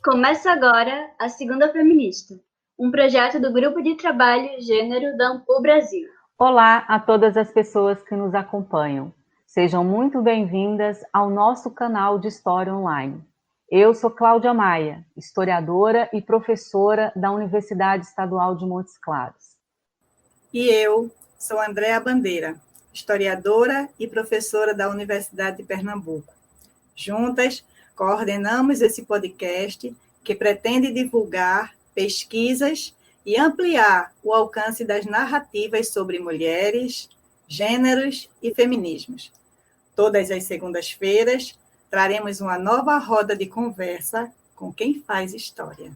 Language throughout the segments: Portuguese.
Começa agora a Segunda Feminista, um projeto do Grupo de Trabalho Gênero da Ampul Brasil. Olá a todas as pessoas que nos acompanham. Sejam muito bem-vindas ao nosso canal de História Online. Eu sou Cláudia Maia, historiadora e professora da Universidade Estadual de Montes Claros. E eu sou Andréa Bandeira, historiadora e professora da Universidade de Pernambuco. Juntas, coordenamos esse podcast que pretende divulgar pesquisas e ampliar o alcance das narrativas sobre mulheres, gêneros e feminismos. Todas as segundas-feiras, traremos uma nova roda de conversa com quem faz história.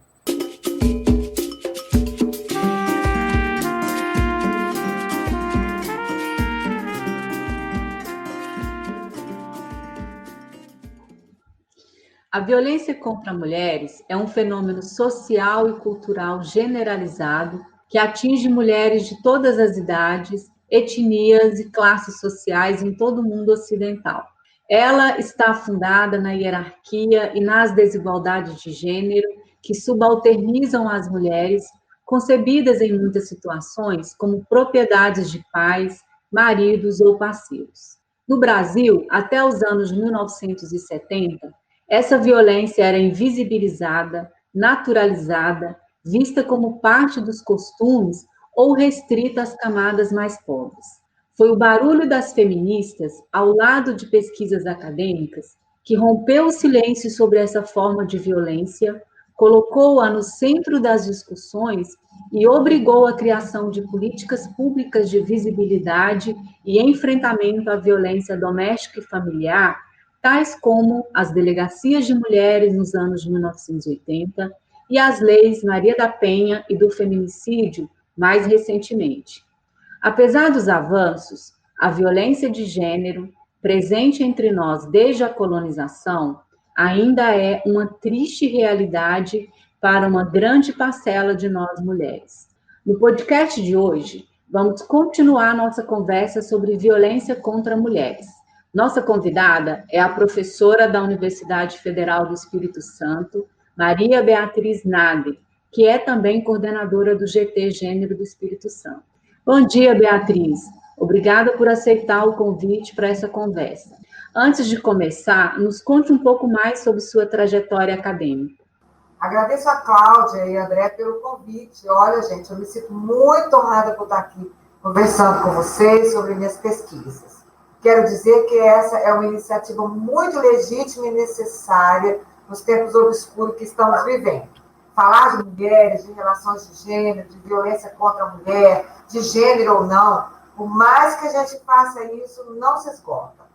A violência contra mulheres é um fenômeno social e cultural generalizado que atinge mulheres de todas as idades, etnias e classes sociais em todo o mundo ocidental. Ela está fundada na hierarquia e nas desigualdades de gênero que subalternizam as mulheres, concebidas em muitas situações como propriedades de pais, maridos ou parceiros. No Brasil, até os anos 1970, essa violência era invisibilizada, naturalizada, vista como parte dos costumes ou restrita às camadas mais pobres. Foi o barulho das feministas, ao lado de pesquisas acadêmicas, que rompeu o silêncio sobre essa forma de violência, colocou-a no centro das discussões e obrigou a criação de políticas públicas de visibilidade e enfrentamento à violência doméstica e familiar, tais como as delegacias de mulheres nos anos de 1980 e as leis Maria da Penha e do feminicídio mais recentemente. Apesar dos avanços, a violência de gênero, presente entre nós desde a colonização, ainda é uma triste realidade para uma grande parcela de nós mulheres. No podcast de hoje, vamos continuar nossa conversa sobre violência contra mulheres. Nossa convidada é a professora da Universidade Federal do Espírito Santo, Maria Beatriz Nagli, que é também coordenadora do GT Gênero do Espírito Santo. Bom dia, Beatriz. Obrigada por aceitar o convite para essa conversa. Antes de começar, nos conte um pouco mais sobre sua trajetória acadêmica. Agradeço a Cláudia e a André pelo convite. Olha, gente, eu me sinto muito honrada por estar aqui conversando com vocês sobre minhas pesquisas. Quero dizer que essa é uma iniciativa muito legítima e necessária nos tempos obscuros que estamos vivendo. Falar de mulheres, de relações de gênero, de violência contra a mulher, de gênero ou não, por mais que a gente faça isso, não se esgota.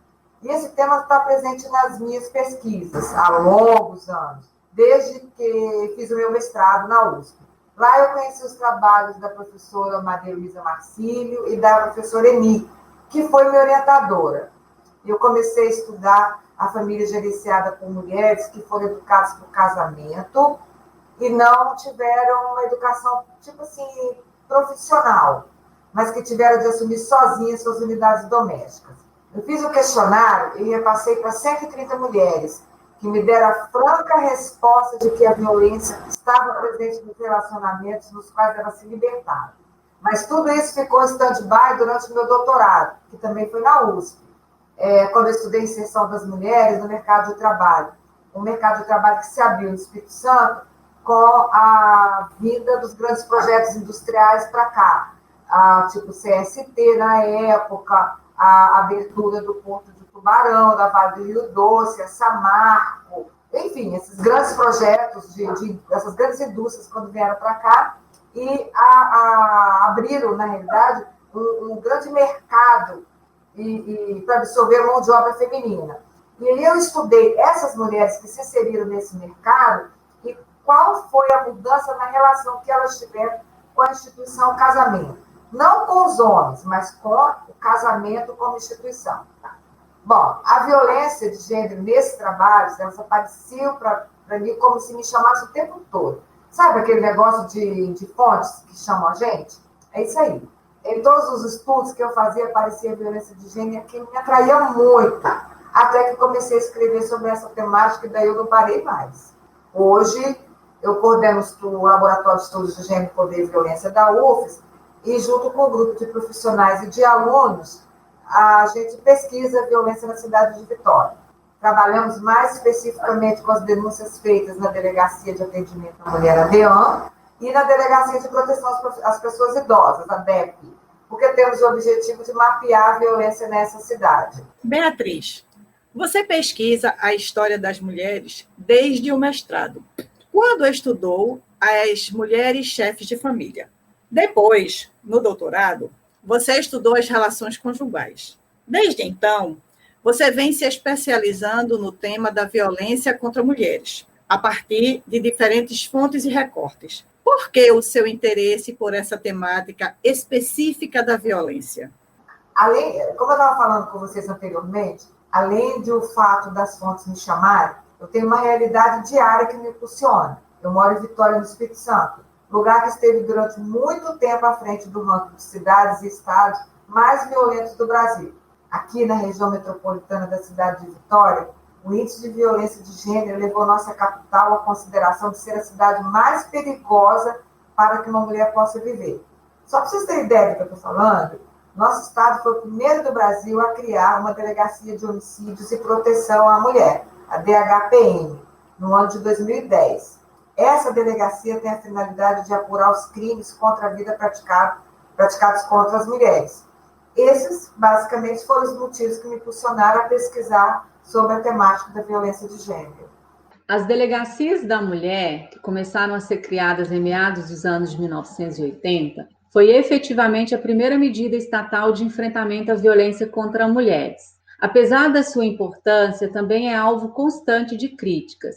E esse tema está presente nas minhas pesquisas há longos anos, desde que fiz o meu mestrado na USP. Lá eu conheci os trabalhos da professora Maria Luísa Marcílio e da professora Eni, que foi minha orientadora. Eu comecei a estudar a família gerenciada por mulheres que foram educadas por casamento e não tiveram uma educação, tipo assim, profissional, mas que tiveram de assumir sozinhas suas unidades domésticas. Eu fiz o questionário e repassei para 130 mulheres, que me deram a franca resposta de que a violência estava presente nos relacionamentos nos quais elas se libertaram. Mas tudo isso ficou em stand-by durante o meu doutorado, que também foi na USP, quando eu estudei inserção das mulheres no mercado de trabalho. Um mercado de trabalho que se abriu no Espírito Santo com a vinda dos grandes projetos industriais para cá, tipo CST na época, a abertura do Porto de Tubarão, da Vale do Rio Doce, a Samarco, enfim, esses grandes projetos, essas grandes indústrias quando vieram para cá, e abriram, na realidade, um grande mercado para absorver a mão de obra feminina. E aí eu estudei essas mulheres que se inseriram nesse mercado e qual foi a mudança na relação que elas tiveram com a instituição casamento. Não com os homens, mas com o casamento como instituição. Bom, a violência de gênero nesses trabalhos, elas apareciam para mim como se me chamasse o tempo todo. Sabe aquele negócio de fontes que chamam a gente? É isso aí. Em todos os estudos que eu fazia, aparecia a violência de gênero, que me atraía muito. Até que comecei a escrever sobre essa temática e daí eu não parei mais. Hoje, eu coordeno o Laboratório de Estudos de Gênero, Poder e Violência da UFES, e junto com o grupo de profissionais e de alunos, a gente pesquisa a violência na cidade de Vitória. Trabalhamos mais especificamente com as denúncias feitas na Delegacia de Atendimento à Mulher, a DEAN, e na Delegacia de Proteção às Pessoas Idosas, a DEP, porque temos o objetivo de mapear a violência nessa cidade. Beatriz, você pesquisa a história das mulheres desde o mestrado, quando estudou as mulheres chefes de família. Depois, no doutorado, você estudou as relações conjugais. Desde então, você vem se especializando no tema da violência contra mulheres, a partir de diferentes fontes e recortes. Por que o seu interesse por essa temática específica da violência? Como eu estava falando com vocês anteriormente, além de o fato das fontes me chamarem, eu tenho uma realidade diária que me impulsiona. Eu moro em Vitória, no Espírito Santo, lugar que esteve durante muito tempo à frente do ranking de cidades e estados mais violentos do Brasil. Aqui na região metropolitana da cidade de Vitória, o índice de violência de gênero levou nossa capital à consideração de ser a cidade mais perigosa para que uma mulher possa viver. Só para vocês terem ideia do que eu estou falando, nosso estado foi o primeiro do Brasil a criar uma delegacia de homicídios e proteção à mulher, a DHPM, no ano de 2010. Essa delegacia tem a finalidade de apurar os crimes contra a vida praticados contra as mulheres. Esses, basicamente, foram os motivos que me impulsionaram a pesquisar sobre a temática da violência de gênero. As delegacias da mulher, que começaram a ser criadas em meados dos anos de 1980, foi efetivamente a primeira medida estatal de enfrentamento à violência contra mulheres. Apesar da sua importância, também é alvo constante de críticas.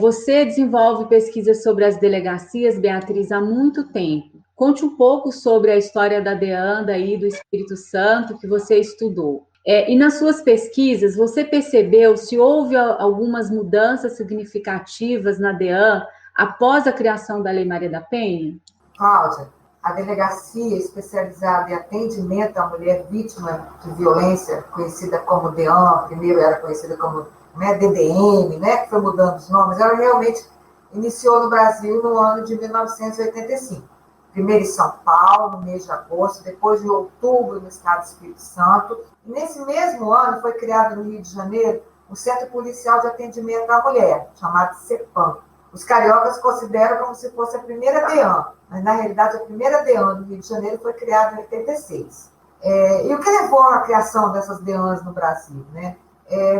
Você desenvolve pesquisas sobre as delegacias, Beatriz, há muito tempo. Conte um pouco sobre a história da DEAN, daí do Espírito Santo, que você estudou. E nas suas pesquisas, você percebeu se houve algumas mudanças significativas na DEAN após a criação da Lei Maria da Penha? Cláudia, a delegacia especializada em atendimento à mulher vítima de violência, conhecida como DEAN, primeiro era conhecida como DDM, que foi mudando os nomes, ela realmente iniciou no Brasil no ano de 1985. Primeiro em São Paulo, no mês de agosto, depois em outubro no estado do Espírito Santo. E nesse mesmo ano foi criado no Rio de Janeiro o Centro Policial de Atendimento à Mulher, chamado CEPAM. Os cariocas consideram como se fosse a primeira DEAN, mas na realidade a primeira DEAN do Rio de Janeiro foi criada em 86. E o que levou à criação dessas DEANs no Brasil?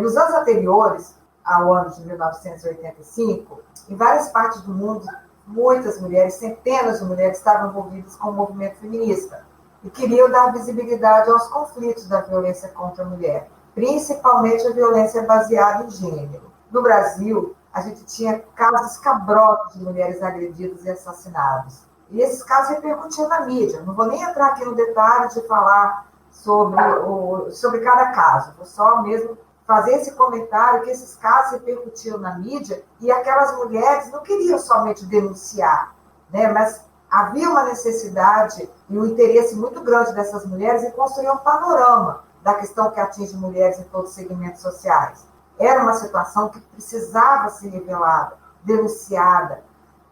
Nos anos anteriores ao ano de 1985, em várias partes do mundo, muitas mulheres, centenas de mulheres estavam envolvidas com o movimento feminista e queriam dar visibilidade aos conflitos da violência contra a mulher, principalmente a violência baseada em gênero. No Brasil, a gente tinha casos escabrosos de mulheres agredidas e assassinadas. E esses casos repercutiam na mídia. Não vou nem entrar aqui no detalhe de falar sobre cada caso, vou só mesmo fazer esse comentário que esses casos repercutiam na mídia e aquelas mulheres não queriam somente denunciar, mas havia uma necessidade e um interesse muito grande dessas mulheres em construir um panorama da questão que atinge mulheres em todos os segmentos sociais. Era uma situação que precisava ser revelada, denunciada,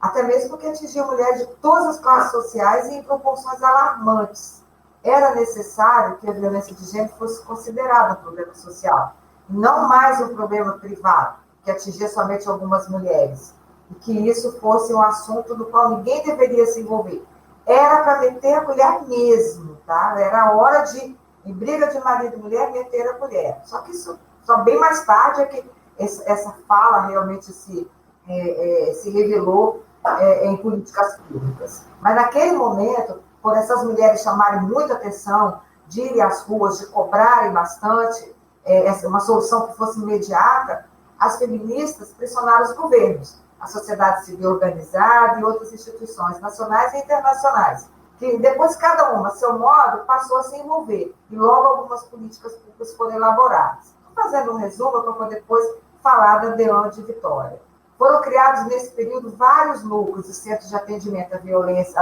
até mesmo porque atingia mulheres de todas as classes sociais e em proporções alarmantes. Era necessário que a violência de gênero fosse considerada um problema social, não mais um problema privado, que atingia somente algumas mulheres, e que isso fosse um assunto no qual ninguém deveria se envolver. Era para meter a mulher mesmo, tá? Era a hora de, em briga de marido e mulher, meter a mulher. Só que isso, só bem mais tarde é que essa fala realmente se revelou em políticas públicas. Mas naquele momento, por essas mulheres chamarem muita atenção, de irem às ruas, de cobrarem bastante, uma solução que fosse imediata, as feministas pressionaram os governos, a sociedade civil organizada e outras instituições nacionais e internacionais, que depois cada uma, a seu modo, passou a se envolver, e logo algumas políticas públicas foram elaboradas. Estou fazendo um resumo para poder depois falar da DEAN de Vitória. Foram criados nesse período vários núcleos e centros de atendimento à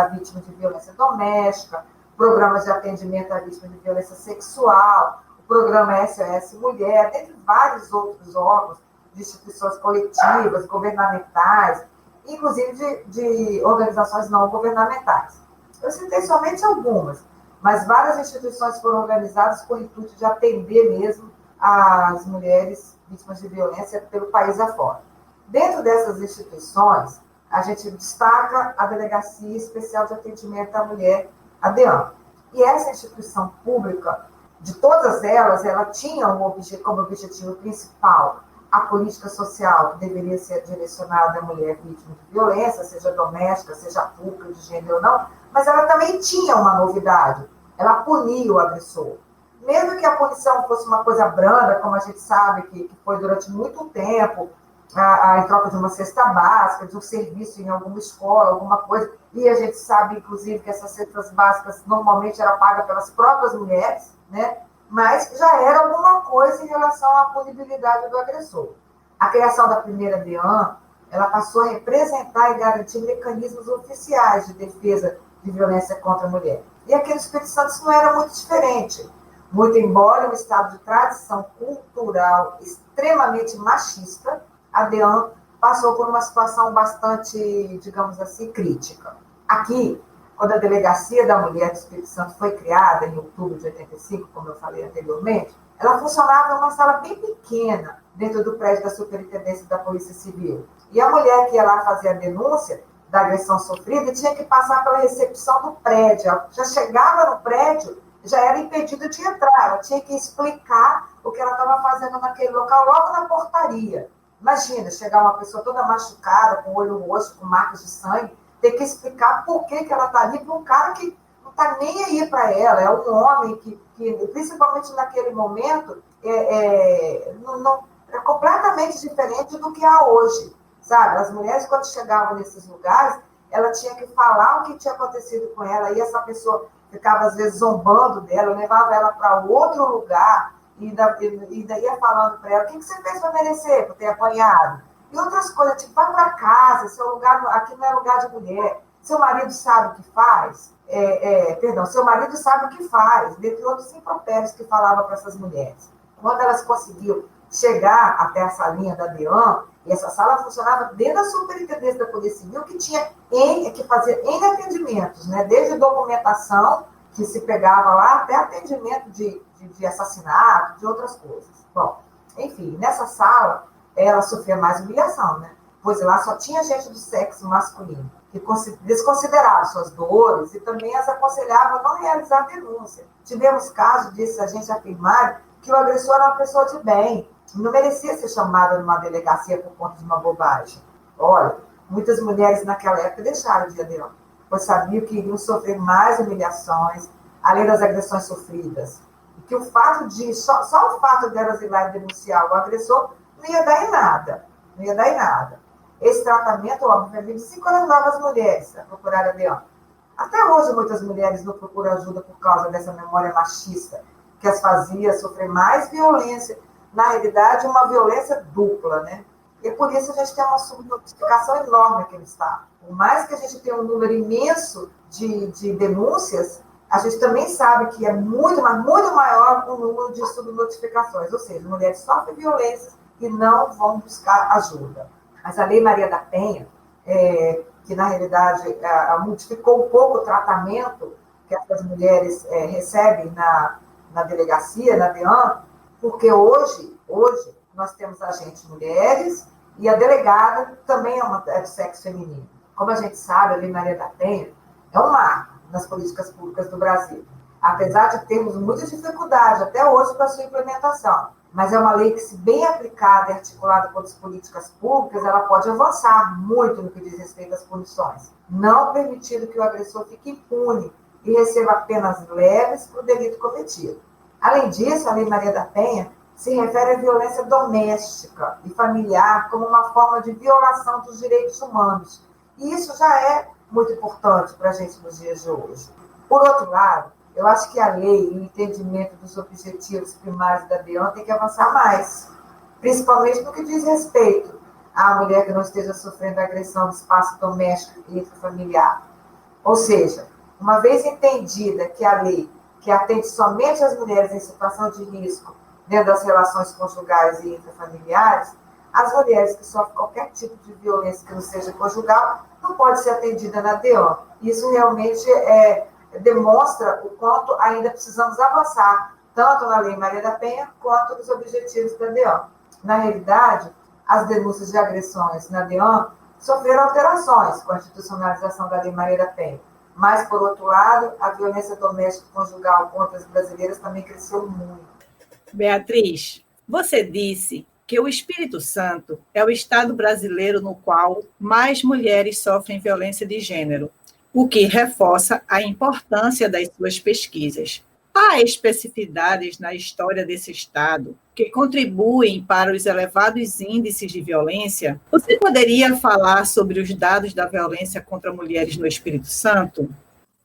vítima de violência doméstica, programas de atendimento à vítima de violência sexual, o programa SOS Mulher, dentre vários outros órgãos de instituições coletivas, governamentais, inclusive de organizações não governamentais. Eu citei somente algumas, mas várias instituições foram organizadas com o intuito de atender mesmo as mulheres vítimas de violência pelo país afora. Dentro dessas instituições, a gente destaca a Delegacia Especial de Atendimento à Mulher, a DEAM. E essa instituição pública, de todas elas, ela tinha como objetivo principal a política social que deveria ser direcionada à mulher vítima de violência, seja doméstica, seja pública, de gênero ou não, mas ela também tinha uma novidade, ela punia o agressor. Mesmo que a punição fosse uma coisa branda, como a gente sabe que foi durante muito tempo, em troca de uma cesta básica, de um serviço em alguma escola, alguma coisa, e a gente sabe, inclusive, que essas cestas básicas normalmente eram pagas pelas próprias mulheres, né? Mas já era alguma coisa em relação à punibilidade do agressor. A criação da primeira DEAN, ela passou a representar e garantir mecanismos oficiais de defesa de violência contra a mulher. E aqui no Espírito Santo isso não era muito diferente. Muito embora um estado de tradição cultural extremamente machista, a DEAN passou por uma situação bastante, digamos assim, crítica. Aqui, quando a Delegacia da Mulher do Espírito Santo foi criada, em outubro de 85, como eu falei anteriormente, ela funcionava em uma sala bem pequena, dentro do prédio da Superintendência da Polícia Civil. E a mulher que ia lá fazer a denúncia da agressão sofrida tinha que passar pela recepção do prédio. Ela já chegava no prédio, já era impedida de entrar. Ela tinha que explicar o que ela estava fazendo naquele local, logo na portaria. Imagina, chegar uma pessoa toda machucada, com o olho roxo, com marcas de sangue, ter que explicar por que ela está ali para um cara que não está nem aí para ela. É um homem que principalmente naquele momento, é completamente diferente do que há hoje. Sabe? As mulheres, quando chegavam nesses lugares, ela tinha que falar o que tinha acontecido com ela, e essa pessoa ficava, às vezes, zombando dela, levava ela para outro lugar, e ainda ia falando para ela, o que você fez para merecer, por ter apanhado? E outras coisas, tipo, vai para casa, seu lugar, aqui não é lugar de mulher, seu marido sabe o que faz, seu marido sabe o que faz, dentre outros impropérios que falava para essas mulheres. Quando elas conseguiam chegar até a salinha da DEAN, e essa sala funcionava dentro da Superintendência da Polícia Civil, que tinha que fazer N atendimentos, né? Desde documentação, que se pegava lá, até atendimento de assassinato, de outras coisas. Bom, enfim, nessa sala, ela sofria mais humilhação, né? Pois lá só tinha gente do sexo masculino, que desconsiderava suas dores e também as aconselhava a não realizar denúncia. Tivemos casos, disse a gente afirmar, que o agressor era uma pessoa de bem, não merecia ser chamada numa delegacia por conta de uma bobagem. Olha, muitas mulheres naquela época deixaram de ir, pois sabiam que iriam sofrer mais humilhações, além das agressões sofridas. E que o fato só o fato delas ir lá e denunciar o agressor não ia dar em nada. Não ia dar em nada. Esse tratamento, obviamente, se encorajava as mulheres a procurar a DEAN. Até hoje, muitas mulheres não procuram ajuda por causa dessa memória machista, que as fazia sofrer mais violência, na realidade, uma violência dupla, né? E por isso a gente tem uma subnotificação enorme aqui no Estado. Por mais que a gente tenha um número imenso de denúncias, a gente também sabe que é muito maior o número de subnotificações, ou seja, mulheres sofrem violências e não vão buscar ajuda. Mas a Lei Maria da Penha, que na realidade modificou um pouco o tratamento que essas mulheres recebem na delegacia, na DEAN, porque hoje nós temos agentes mulheres e a delegada também é do sexo feminino. Como a gente sabe, a Lei Maria da Penha é um marco nas políticas públicas do Brasil. Apesar de termos muita dificuldade até hoje para a sua implementação, mas é uma lei que, se bem aplicada e articulada com as políticas públicas, ela pode avançar muito no que diz respeito às punições, não permitindo que o agressor fique impune e receba penas leves por delito cometido. Além disso, a Lei Maria da Penha se refere à violência doméstica e familiar como uma forma de violação dos direitos humanos. E isso já é muito importante para a gente nos dias de hoje. Por outro lado, eu acho que a lei e o entendimento dos objetivos primários da DEAN tem que avançar mais, principalmente no que diz respeito à mulher que não esteja sofrendo agressão no espaço doméstico e intrafamiliar. Ou seja, uma vez entendida que a lei que atende somente as mulheres em situação de risco dentro das relações conjugais e intrafamiliares, as mulheres que sofrem qualquer tipo de violência que não seja conjugal não pode ser atendida na DEAN. Isso realmente demonstra o quanto ainda precisamos avançar, tanto na Lei Maria da Penha, quanto nos objetivos da DEAN. Na realidade, as denúncias de agressões na DEAN sofreram alterações com a institucionalização da Lei Maria da Penha. Mas, por outro lado, a violência doméstica conjugal contra as brasileiras também cresceu muito. Beatriz, você disse que o Espírito Santo é o estado brasileiro no qual mais mulheres sofrem violência de gênero, o que reforça a importância das suas pesquisas. Há especificidades na história desse estado que contribuem para os elevados índices de violência? Você poderia falar sobre os dados da violência contra mulheres no Espírito Santo?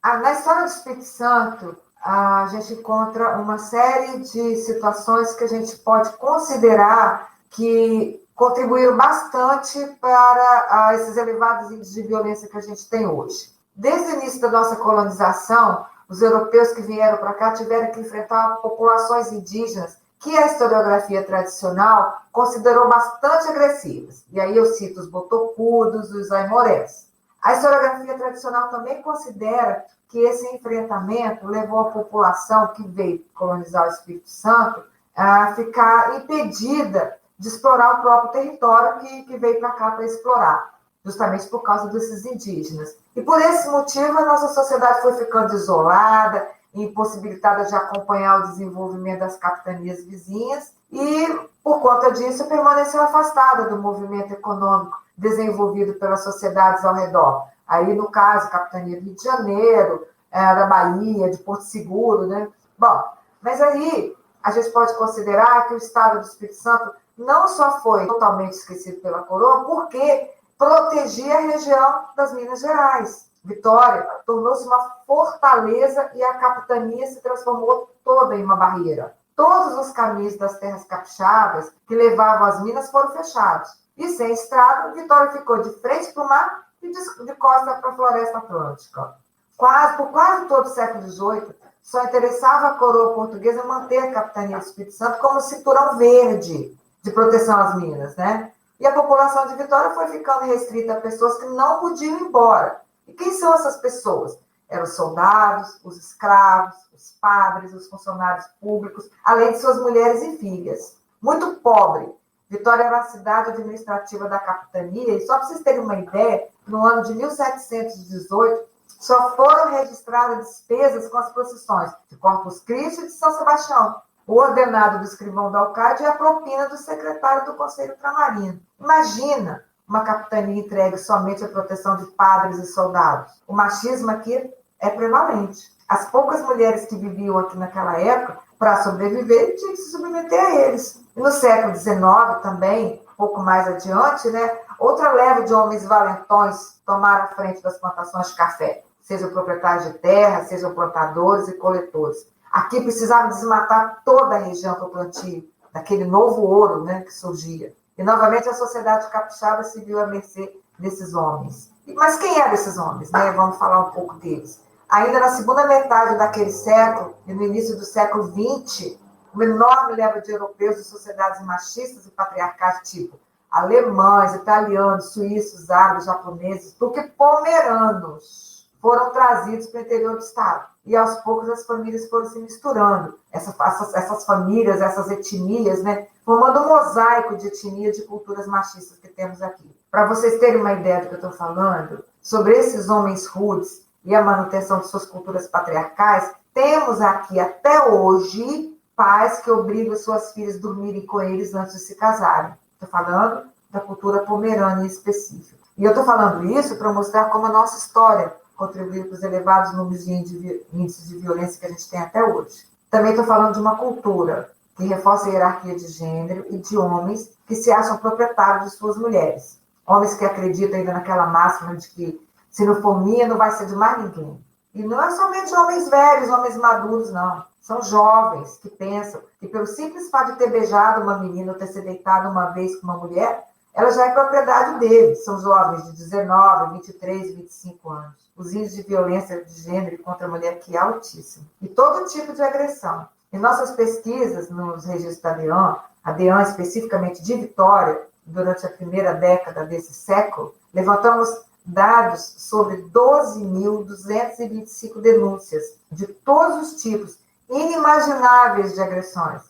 Na história do Espírito Santo, a gente encontra uma série de situações que a gente pode considerar que contribuíram bastante para esses elevados índices de violência que a gente tem hoje. Desde o início da nossa colonização, os europeus que vieram para cá tiveram que enfrentar populações indígenas que a historiografia tradicional considerou bastante agressivas. E aí eu cito os botocudos, os aimorés. A historiografia tradicional também considera que esse enfrentamento levou a população que veio colonizar o Espírito Santo a ficar impedida de explorar o próprio território que veio para cá para explorar, justamente por causa desses indígenas. E por esse motivo, a nossa sociedade foi ficando isolada, impossibilitada de acompanhar o desenvolvimento das capitanias vizinhas e, por conta disso, permaneceu afastada do movimento econômico desenvolvido pelas sociedades ao redor. Aí, no caso, a capitania do Rio de Janeiro, da Bahia, de Porto Seguro, né? Bom, mas aí a gente pode considerar que o estado do Espírito Santo não só foi totalmente esquecido pela coroa, porque protegia a região das Minas Gerais. Vitória tornou-se uma fortaleza e a capitania se transformou toda em uma barreira. Todos os caminhos das terras capixabas que levavam às Minas foram fechados. E sem estrada, Vitória ficou de frente para o mar e de costa para a floresta atlântica. Por quase todo o século XVIII, só interessava a coroa portuguesa manter a capitania do Espírito Santo como cinturão verde de proteção às Minas, né? E a população de Vitória foi ficando restrita a pessoas que não podiam ir embora. E quem são essas pessoas? Eram os soldados, os escravos, os padres, os funcionários públicos, além de suas mulheres e filhas. Muito pobre. Vitória era a cidade administrativa da capitania, e só para vocês terem uma ideia, no ano de 1718, só foram registradas despesas com as procissões de Corpus Christi e de São Sebastião, o ordenado do escrivão do alcade e a propina do secretário do Conselho Ultramarino. Imagina uma capitania entregue somente à proteção de padres e soldados. O machismo aqui é prevalente. As poucas mulheres que viviam aqui naquela época, para sobreviver, tinham que se submeter a eles. E no século XIX também, um pouco mais adiante, né, outra leva de homens valentões tomaram a frente das plantações de café, sejam proprietários de terra, sejam plantadores e coletores. Aqui precisava desmatar toda a região para o plantio, daquele novo ouro, né, que surgia. E, novamente, a sociedade capixaba se viu à mercê desses homens. Mas quem eram esses homens? Né? Vamos falar um pouco deles. Ainda na segunda metade daquele século, e no início do século XX, uma enorme leva de europeus de sociedades machistas e patriarcais, tipo alemães, italianos, suíços, árabes, japoneses, do que pomeranos, foram trazidos para o interior do estado. E, aos poucos, as famílias foram se misturando. Essas famílias, essas etnias, né, formando um mosaico de etnias, de culturas machistas que temos aqui. Para vocês terem uma ideia do que eu estou falando, sobre esses homens rudes e a manutenção de suas culturas patriarcais, temos aqui, até hoje, pais que obrigam suas filhas a dormirem com eles antes de se casarem. Estou falando da cultura pomerana em específico. E eu estou falando isso para mostrar como a nossa história contribuiu para os elevados números de índices de violência que a gente tem até hoje. Também estou falando de uma cultura que reforça a hierarquia de gênero e de homens que se acham proprietários de suas mulheres. Homens que acreditam ainda naquela máxima de que se não for minha, não vai ser de mais ninguém. E não é somente homens velhos, homens maduros, não. São jovens que pensam que pelo simples fato de ter beijado uma menina ou ter se deitado uma vez com uma mulher, ela já é propriedade deles. São jovens de 19, 23, 25 anos. Os índices de violência de gênero contra a mulher aqui é altíssimo. E todo tipo de agressão. Em nossas pesquisas nos registros da DEAN, a DEAN especificamente de Vitória, durante a primeira década desse século, levantamos dados sobre 12.225 denúncias de todos os tipos, inimagináveis de agressões.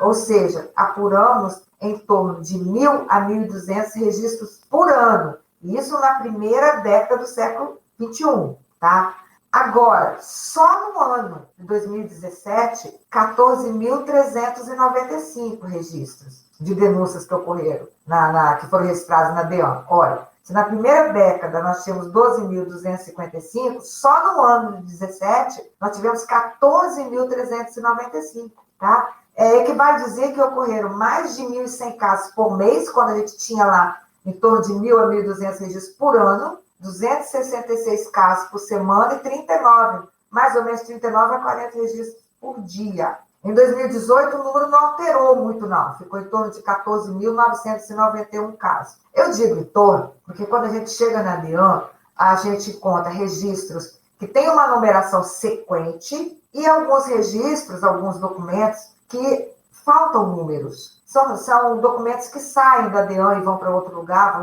Ou seja, apuramos em torno de 1.000 a 1.200 registros por ano. Isso na primeira década do século XXI, tá? Agora, só no ano de 2017, 14.395 registros de denúncias que ocorreram, que foram registradas na DEAN. Olha, se na primeira década nós tínhamos 12.255, só no ano de 2017 nós tivemos 14.395, tá? Equivale a dizer que ocorreram mais de 1.100 casos por mês, quando a gente tinha lá em torno de 1.000 a 1.200 registros por ano, 266 casos por semana e 39, mais ou menos 39 a 40 registros por dia. Em 2018, o número não alterou muito, não. Ficou em torno de 14.991 casos. Eu digo em torno, porque quando a gente chega na DEAN, a gente conta registros que têm uma numeração sequente e alguns registros, alguns documentos que faltam números. São documentos que saem da DEAN e vão para outro lugar,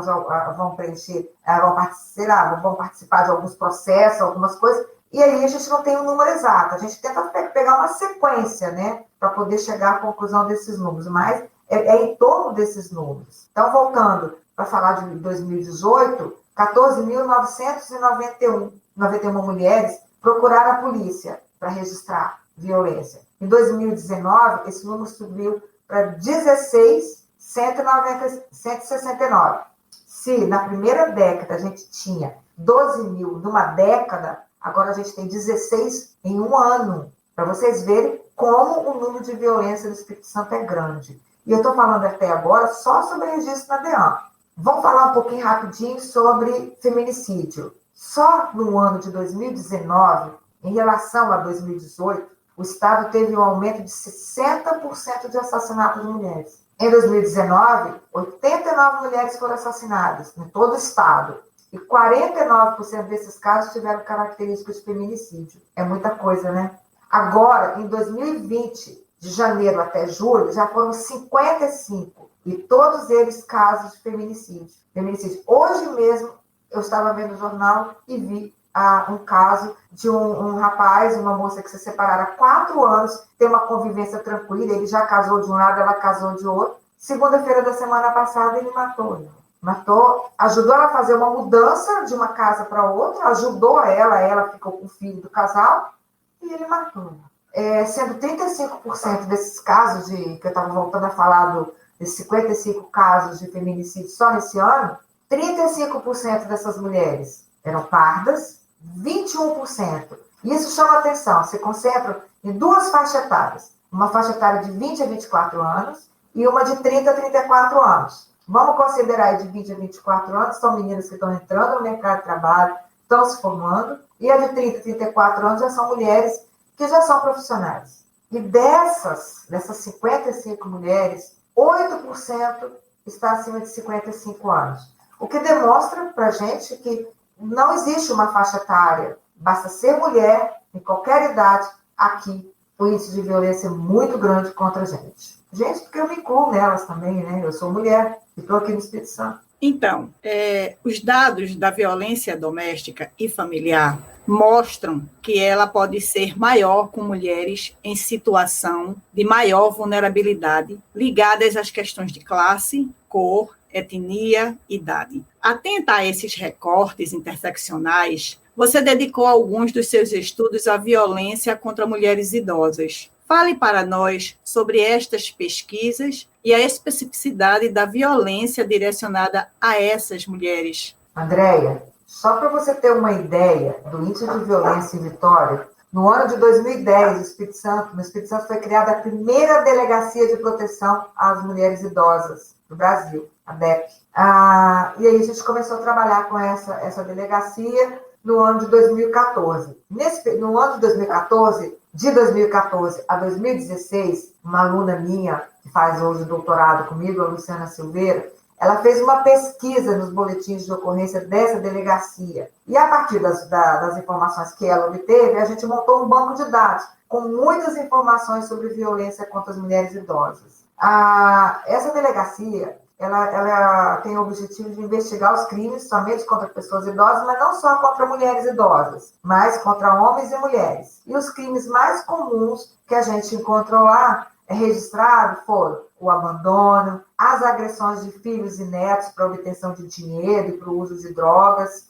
vão preencher, vão participar de alguns processos, algumas coisas, e aí a gente não tem um número exato. A gente tenta pegar uma sequência, né, para poder chegar à conclusão desses números, mas é em torno desses números. Então, voltando para falar de 2018, 14.991 mulheres procuraram a polícia para registrar violência. Em 2019, esse número subiu para 16.169. Se na primeira década a gente tinha 12.000 numa década, agora a gente tem 16 em um ano. Para vocês verem como o número de violência no Espírito Santo é grande. E eu estou falando até agora só sobre registro na DEAN. Vamos falar um pouquinho rapidinho sobre feminicídio. Só no ano de 2019, em relação a 2018, o Estado teve um aumento de 60% de assassinatos de mulheres. Em 2019, 89 mulheres foram assassinadas em todo o Estado. E 49% desses casos tiveram características de feminicídio. É muita coisa, né? Agora, em 2020, de janeiro até julho, já foram 55. E todos eles casos de feminicídio. Hoje mesmo, eu estava vendo o jornal e vi um caso de um rapaz, uma moça que se separaram há 4 anos, tem uma convivência tranquila, ele já casou de um lado, ela casou de outro. Segunda-feira da semana passada, ele matou, ajudou ela a fazer uma mudança de uma casa para outra, ajudou ela ficou com o filho do casal, e ele matou. Sendo 35% desses casos, que eu estava voltando a falar desses 55 casos de feminicídio só nesse ano, 35% dessas mulheres eram pardas, 21%. Isso chama atenção, se concentra em 2 faixas etárias. Uma faixa etária de 20 a 24 anos e uma de 30 a 34 anos. Vamos considerar de 20 a 24 anos, são meninas que estão entrando no mercado de trabalho, estão se formando, e a de 30 a 34 anos já são mulheres que já são profissionais. E dessas 55 mulheres, 8% está acima de 55 anos. O que demonstra para a gente que não existe uma faixa etária. Basta ser mulher, em qualquer idade, aqui, o índice de violência é muito grande contra a gente. Gente, porque eu me incluo nelas também, né? Eu sou mulher e estou aqui no Espírito Santo. Então, os dados da violência doméstica e familiar mostram que ela pode ser maior com mulheres em situação de maior vulnerabilidade, ligadas às questões de classe, cor, etnia, idade. Atenta a esses recortes interseccionais, você dedicou alguns dos seus estudos à violência contra mulheres idosas. Fale para nós sobre estas pesquisas e a especificidade da violência direcionada a essas mulheres. Andréia, só para você ter uma ideia do índice de violência em Vitória, no ano de 2010, no Espírito Santo foi criada a primeira delegacia de proteção às mulheres idosas do Brasil, a DEP. E aí a gente começou a trabalhar com essa delegacia no ano de 2014. No ano de 2014, de 2014 a 2016, uma aluna minha, que faz hoje doutorado comigo, a Luciana Silveira, ela fez uma pesquisa nos boletins de ocorrência dessa delegacia. E a partir das informações que ela obteve, a gente montou um banco de dados com muitas informações sobre violência contra as mulheres idosas. Essa delegacia, ela tem o objetivo de investigar os crimes somente contra pessoas idosas, mas não só contra mulheres idosas, mas contra homens e mulheres. E os crimes mais comuns que a gente encontrou lá registrado foram o abandono, as agressões de filhos e netos para obtenção de dinheiro e para o uso de drogas,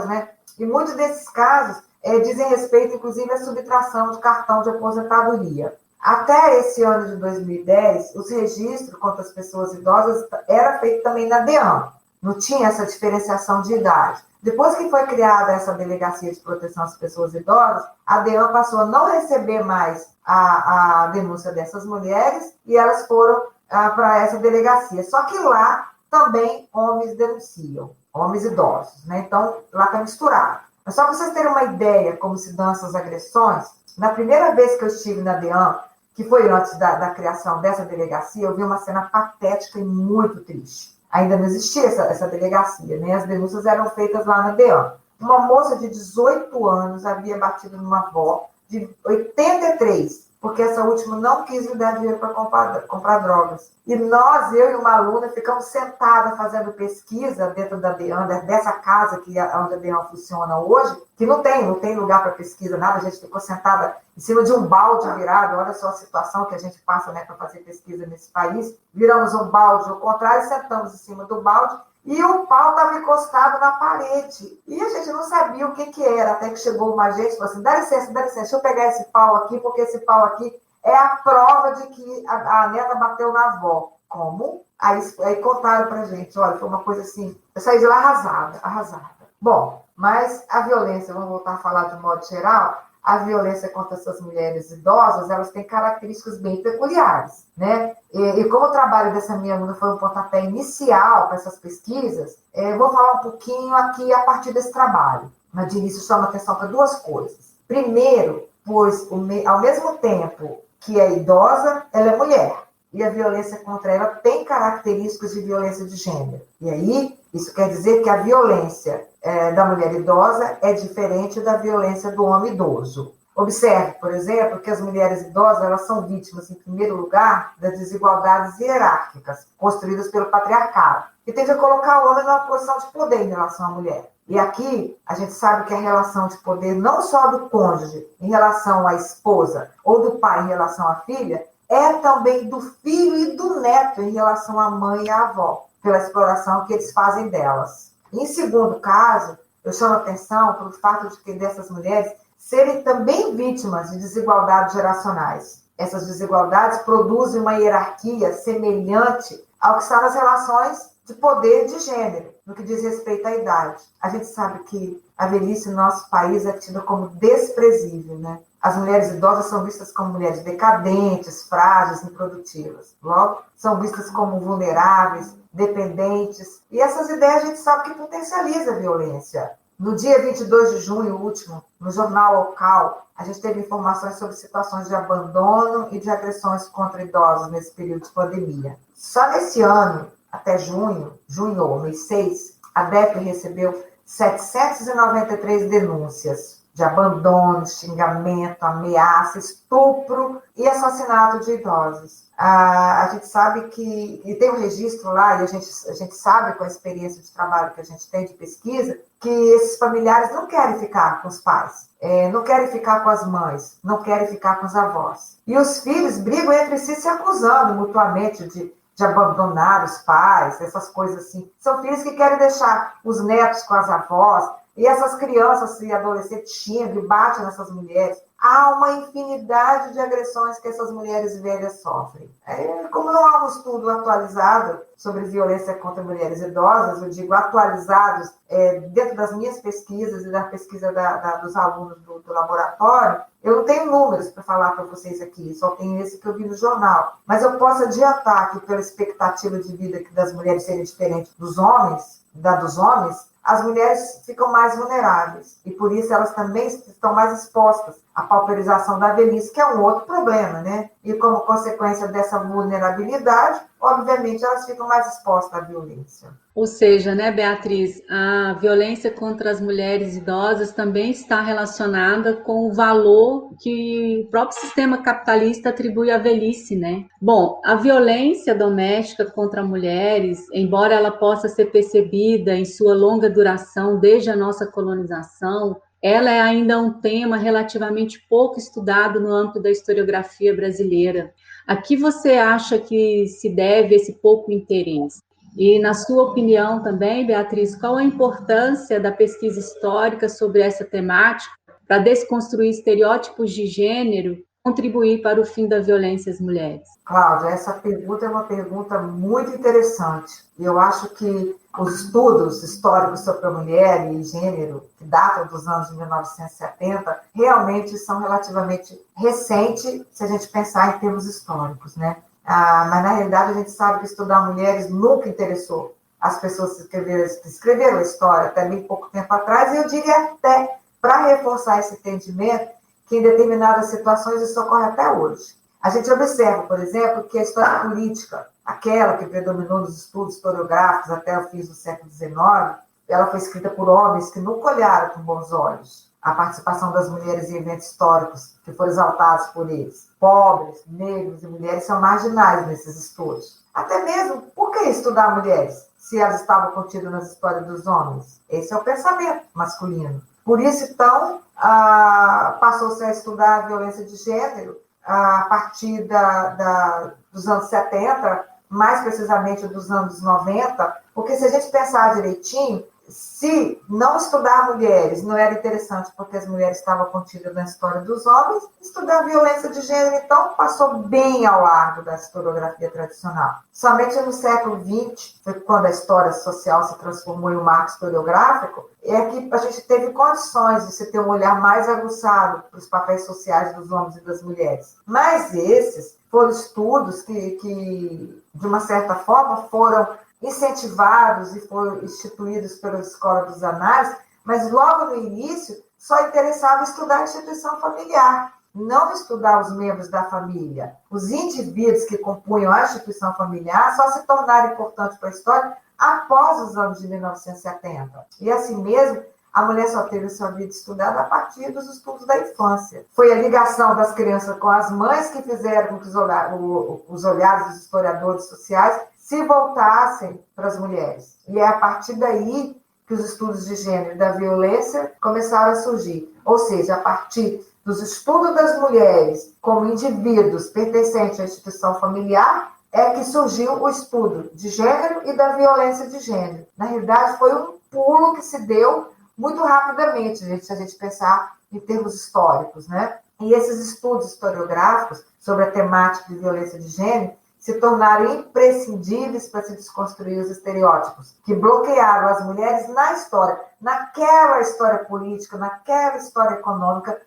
né? E muitos desses casos dizem respeito, inclusive, à subtração de cartão de aposentadoria. Até esse ano de 2010, os registros contra as pessoas idosas era feito também na DEAN. Não tinha essa diferenciação de idade. Depois que foi criada essa Delegacia de Proteção às Pessoas Idosas, a DEAN passou a não receber mais a denúncia dessas mulheres e elas foram para essa delegacia. Só que lá também homens denunciam, homens idosos, né? Então, lá está misturado. Mas só para vocês terem uma ideia como se dão essas agressões, na primeira vez que eu estive na DEAN, que foi antes da criação dessa delegacia, eu vi uma cena patética e muito triste. Ainda não existia essa delegacia, né? As denúncias eram feitas lá na DEAN. Uma moça de 18 anos havia batido numa avó de 83, porque essa última não quis lhe dar dinheiro para comprar drogas. E nós, eu e uma aluna, ficamos sentadas fazendo pesquisa dentro da DEAN, dessa casa onde a DEAN funciona hoje, que não tem lugar para pesquisa, nada, a gente ficou sentada em cima de um balde virado, olha só a situação que a gente passa, né, para fazer pesquisa nesse país. Viramos um balde ao contrário, sentamos em cima do balde, e o pau estava encostado na parede. E a gente não sabia o que era, até que chegou uma gente e falou assim, dá licença, deixa eu pegar esse pau aqui, porque esse pau aqui é a prova de que a neta bateu na avó. Como? Aí contaram pra gente, olha, foi uma coisa assim, eu saí de lá arrasada. Bom, mas a violência, vamos voltar a falar de um modo geral, a violência contra essas mulheres idosas, elas têm características bem peculiares, né? E como o trabalho dessa minha aluna foi um pontapé inicial para essas pesquisas, vou falar um pouquinho aqui a partir desse trabalho. Mas de início chama atenção para duas coisas. Primeiro, pois ao mesmo tempo que é idosa, ela é mulher. E a violência contra ela tem características de violência de gênero. E aí, isso quer dizer que a violência da mulher idosa é diferente da violência do homem idoso. Observe, por exemplo, que as mulheres idosas elas são vítimas, em primeiro lugar, das desigualdades hierárquicas construídas pelo patriarcado, que tende a colocar o homem numa posição de poder em relação à mulher. E aqui, a gente sabe que a relação de poder, não só do cônjuge em relação à esposa, ou do pai em relação à filha, é também do filho e do neto em relação à mãe e à avó, pela exploração que eles fazem delas. Em segundo caso, eu chamo a atenção para o fato de que dessas mulheres serem também vítimas de desigualdades geracionais. Essas desigualdades produzem uma hierarquia semelhante ao que está nas relações de poder de gênero, no que diz respeito à idade. A gente sabe que a velhice no nosso país é tida como desprezível, né? As mulheres idosas são vistas como mulheres decadentes, frágeis, improdutivas. Logo, são vistas como vulneráveis, dependentes. E essas ideias a gente sabe que potencializa a violência. No dia 22 de junho último, no jornal local, a gente teve informações sobre situações de abandono e de agressões contra idosos nesse período de pandemia. Só nesse ano, até junho, mês 6, a DEP recebeu 793 denúncias de abandono, xingamento, ameaça, estupro e assassinato de idosos. A gente sabe que, e tem um registro lá, e a gente sabe com a experiência de trabalho que a gente tem de pesquisa, que esses familiares não querem ficar com os pais, não querem ficar com as mães, não querem ficar com os avós. E os filhos brigam entre si se acusando mutuamente de abandonar os pais, essas coisas assim. São filhos que querem deixar os netos com as avós, e essas crianças e adolescentes xingam e batem nessas mulheres. Há uma infinidade de agressões que essas mulheres velhas sofrem. Como não há um estudo atualizado sobre violência contra mulheres idosas, eu digo atualizados dentro das minhas pesquisas e da pesquisa dos alunos do laboratório, eu não tenho números para falar para vocês aqui, só tenho esse que eu vi no jornal. Mas eu posso adiantar que pela expectativa de vida das mulheres serem diferentes dos homens, as mulheres ficam mais vulneráveis e por isso elas também estão mais expostas a pauperização da velhice, que é um outro problema, né? E como consequência dessa vulnerabilidade, obviamente, elas ficam mais expostas à violência. Ou seja, né, Beatriz, a violência contra as mulheres idosas também está relacionada com o valor que o próprio sistema capitalista atribui à velhice, né? Bom, a violência doméstica contra mulheres, embora ela possa ser percebida em sua longa duração desde a nossa colonização, ela é ainda um tema relativamente pouco estudado no âmbito da historiografia brasileira. A que você acha que se deve esse pouco interesse? E, na sua opinião também, Beatriz, qual a importância da pesquisa histórica sobre essa temática para desconstruir estereótipos de gênero e contribuir para o fim da violência às mulheres? Cláudia, essa pergunta é uma pergunta muito interessante. E eu acho que os estudos históricos sobre a mulher e gênero, que datam dos anos de 1970, realmente são relativamente recentes, se a gente pensar em termos históricos, né? Mas, na realidade, a gente sabe que estudar mulheres nunca interessou as pessoas que escreveram a história até bem pouco tempo atrás, e eu diria até, para reforçar esse entendimento, que em determinadas situações isso ocorre até hoje. A gente observa, por exemplo, que a história política, aquela que predominou nos estudos historiográficos até o fim do século XIX, ela foi escrita por homens que nunca olharam com bons olhos a participação das mulheres em eventos históricos que foram exaltados por eles. Pobres, negros e mulheres são marginais nesses estudos. Até mesmo, por que estudar mulheres, se elas estavam contidas nas histórias dos homens? Esse é o pensamento masculino. Por isso, então, passou-se a estudar a violência de gênero a partir dos anos 70, mais precisamente dos anos 90, porque se a gente pensar direitinho, se não estudar mulheres não era interessante porque as mulheres estavam contidas na história dos homens, estudar violência de gênero, então, passou bem ao largo da historiografia tradicional. Somente no século XX, foi quando a história social se transformou em um marco historiográfico, é que a gente teve condições de se ter um olhar mais aguçado para os papéis sociais dos homens e das mulheres. Mas esses foram estudos que de uma certa forma, foram incentivados e foram instituídos pela Escola dos Análises, mas logo no início só interessava estudar a instituição familiar, não estudar os membros da família. Os indivíduos que compunham a instituição familiar só se tornaram importantes para a história após os anos de 1970. E assim mesmo, a mulher só teve sua vida estudada a partir dos estudos da infância. Foi a ligação das crianças com as mães que fizeram com que os olhares dos historiadores sociais se voltassem para as mulheres. E é a partir daí que os estudos de gênero e da violência começaram a surgir. Ou seja, a partir dos estudos das mulheres como indivíduos pertencentes à instituição familiar, é que surgiu o estudo de gênero e da violência de gênero. Na realidade, foi um pulo que se deu muito rapidamente, se a gente pensar em termos históricos, né? E esses estudos historiográficos sobre a temática de violência de gênero se tornaram imprescindíveis para se desconstruir os estereótipos que bloquearam as mulheres na história, naquela história política, naquela história econômica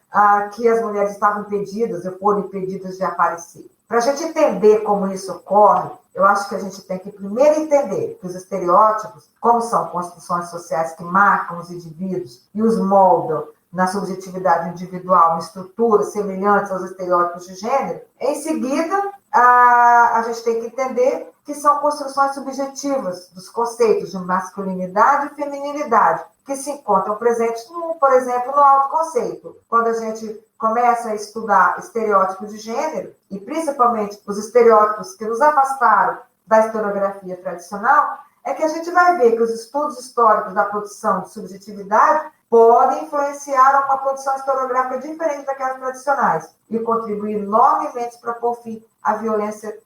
que as mulheres estavam impedidas, ou foram impedidas de aparecer. Para a gente entender como isso ocorre, eu acho que a gente tem que primeiro entender que os estereótipos, como são construções sociais que marcam os indivíduos e os moldam na subjetividade individual, em estruturas semelhantes aos estereótipos de gênero, em seguida, a gente tem que entender que são construções subjetivas dos conceitos de masculinidade e feminilidade, que se encontram presentes, por exemplo, no autoconceito. Quando a gente começa a estudar estereótipos de gênero, e principalmente os estereótipos que nos afastaram da historiografia tradicional, é que a gente vai ver que os estudos históricos da produção de subjetividade podem influenciar uma produção historiográfica diferente daquelas tradicionais e contribuir enormemente para pôr fim à violência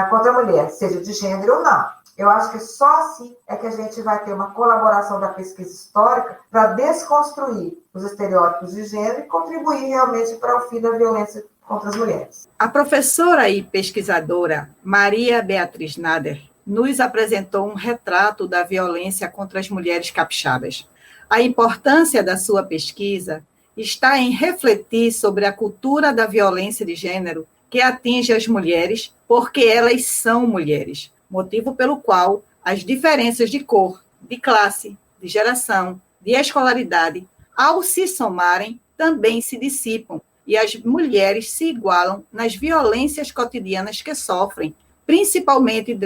contra a mulher, seja de gênero ou não. Eu acho que só assim é que a gente vai ter uma colaboração da pesquisa histórica para desconstruir os estereótipos de gênero e contribuir realmente para o fim da violência contra as mulheres. A professora e pesquisadora Maria Beatriz Nader nos apresentou um retrato da violência contra as mulheres capixabas. A importância da sua pesquisa está em refletir sobre a cultura da violência de gênero que atinge as mulheres porque elas são mulheres, motivo pelo qual as diferenças de cor, de classe, de geração, de escolaridade, ao se somarem, também se dissipam, e as mulheres se igualam nas violências cotidianas que sofrem, principalmente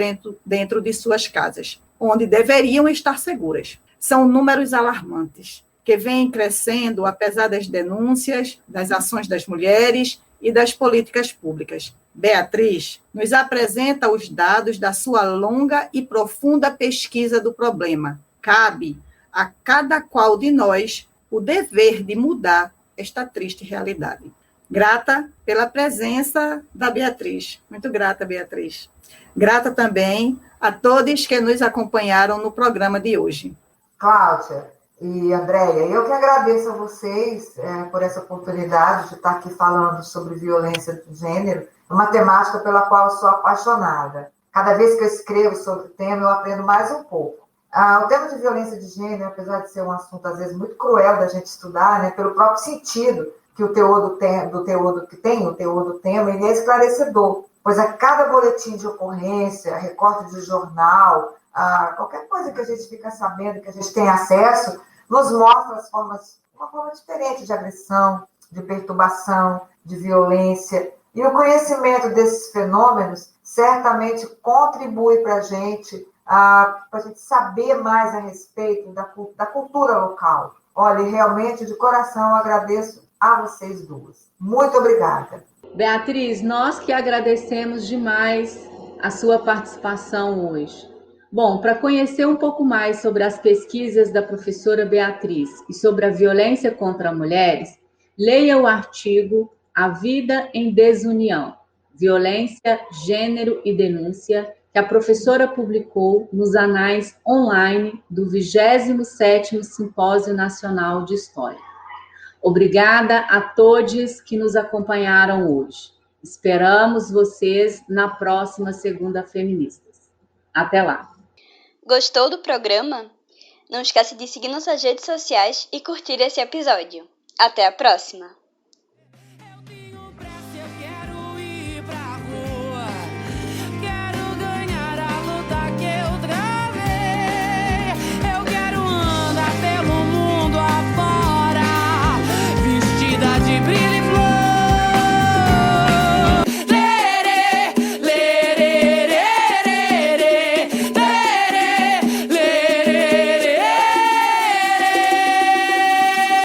dentro de suas casas, onde deveriam estar seguras. São números alarmantes, que vêm crescendo apesar das denúncias, das ações das mulheres e das políticas públicas. Beatriz nos apresenta os dados da sua longa e profunda pesquisa do problema. Cabe a cada qual de nós o dever de mudar esta triste realidade. Grata pela presença da Beatriz. Muito grata, Beatriz. Grata também a todos que nos acompanharam no programa de hoje. Cláudia e Andréia, eu que agradeço a vocês por essa oportunidade de estar aqui falando sobre violência de gênero, uma temática pela qual eu sou apaixonada. Cada vez que eu escrevo sobre o tema, eu aprendo mais um pouco. O tema de violência de gênero, apesar de ser um assunto, às vezes, muito cruel da gente estudar, né, pelo próprio sentido que o teor do tema, ele é esclarecedor, pois a cada boletim de ocorrência, recorte de jornal, qualquer coisa que a gente fica sabendo, que a gente tem acesso, nos mostra uma forma diferente de agressão, de perturbação, de violência. E o conhecimento desses fenômenos certamente contribui para a gente saber mais a respeito da cultura local. Olha, realmente, de coração, agradeço a vocês duas. Muito obrigada. Beatriz, nós que agradecemos demais a sua participação hoje. Bom, para conhecer um pouco mais sobre as pesquisas da professora Beatriz e sobre a violência contra mulheres, leia o artigo A Vida em Desunião, Violência, Gênero e Denúncia, que a professora publicou nos anais online do 27º Simpósio Nacional de História. Obrigada a todos que nos acompanharam hoje. Esperamos vocês na próxima Segunda Feministas. Até lá! Gostou do programa? Não esqueça de seguir nossas redes sociais e curtir esse episódio. Até a próxima!